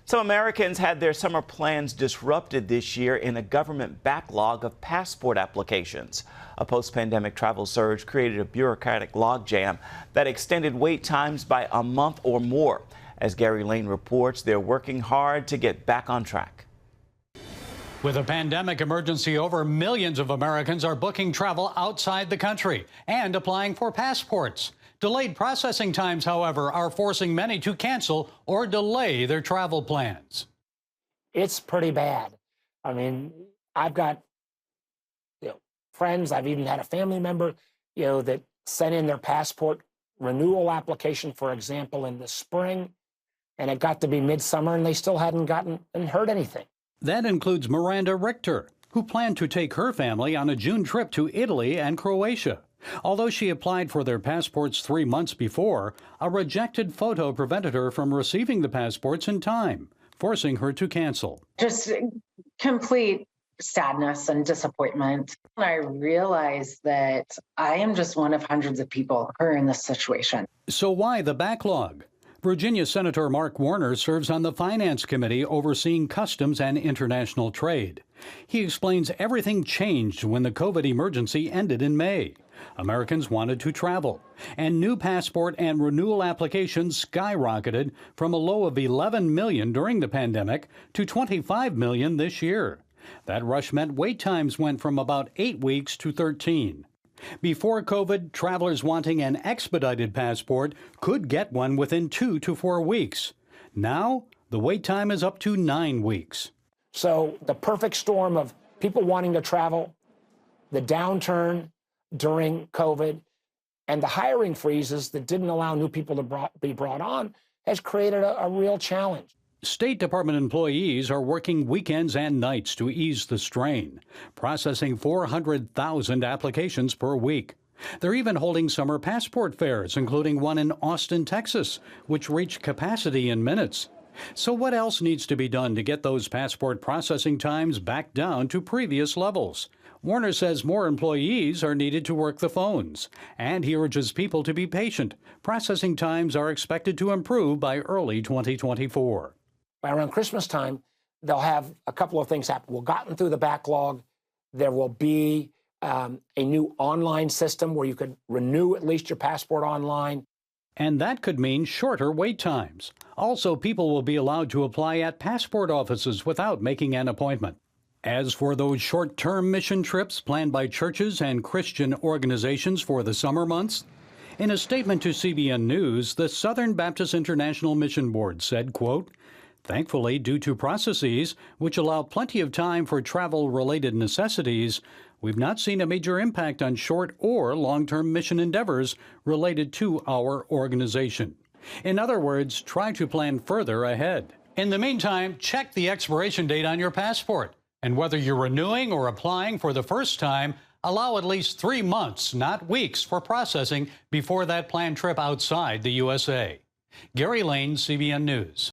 Some Americans had their summer plans disrupted this year in a government backlog of passport applications. A post-pandemic travel surge created a bureaucratic logjam that extended wait times by a month or more. As Gary Lane reports, they're working hard to get back on track. With a pandemic emergency over, millions of Americans are booking travel outside the country and applying for passports. Delayed processing times, however, are forcing many to cancel or delay their travel plans. It's pretty bad. I mean, I've got friends, I've even had a family member, that sent in their passport renewal application, for example, in the spring, and it got to be midsummer and they still hadn't gotten and heard anything. That includes Miranda Richter, who planned to take her family on a June trip to Italy and Croatia. Although she applied for their passports 3 months before, a rejected photo prevented her from receiving the passports in time, forcing her to cancel. Just complete sadness and disappointment. I realized that I am just one of hundreds of people who are in this situation. So why the backlog? Virginia Senator Mark Warner serves on the Finance Committee overseeing customs and international trade. He explains everything changed when the COVID emergency ended in May. Americans wanted to travel, and new passport and renewal applications skyrocketed from a low of 11 million during the pandemic to 25 million this year. That rush meant wait times went from about 8 weeks to 13. Before COVID, travelers wanting an expedited passport could get one within 2 to 4 weeks. Now, the wait time is up to 9 weeks. So the perfect storm of people wanting to travel, the downturn during COVID, and the hiring freezes that didn't allow new people to be brought on has created a real challenge. State Department employees are working weekends and nights to ease the strain, processing 400,000 applications per week. They're even holding summer passport fairs, including one in Austin, Texas, which reached capacity in minutes. So what else needs to be done to get those passport processing times back down to previous levels? Warner says more employees are needed to work the phones, and he urges people to be patient. Processing times are expected to improve by early 2024. By around Christmas time, they'll have a couple of things happen. We've gotten through the backlog. There will be a new online system where you could renew at least your passport online. And that could mean shorter wait times. Also, people will be allowed to apply at passport offices without making an appointment. As for those short-term mission trips planned by churches and Christian organizations for the summer months, in a statement to CBN News, the Southern Baptist International Mission Board said, quote, "Thankfully, due to processes which allow plenty of time for travel-related necessities, we've not seen a major impact on short or long-term mission endeavors related to our organization." In other words, try to plan further ahead. In the meantime, check the expiration date on your passport. And whether you're renewing or applying for the first time, allow at least 3 months, not weeks, for processing before that planned trip outside the USA. Gary Lane, CBN News.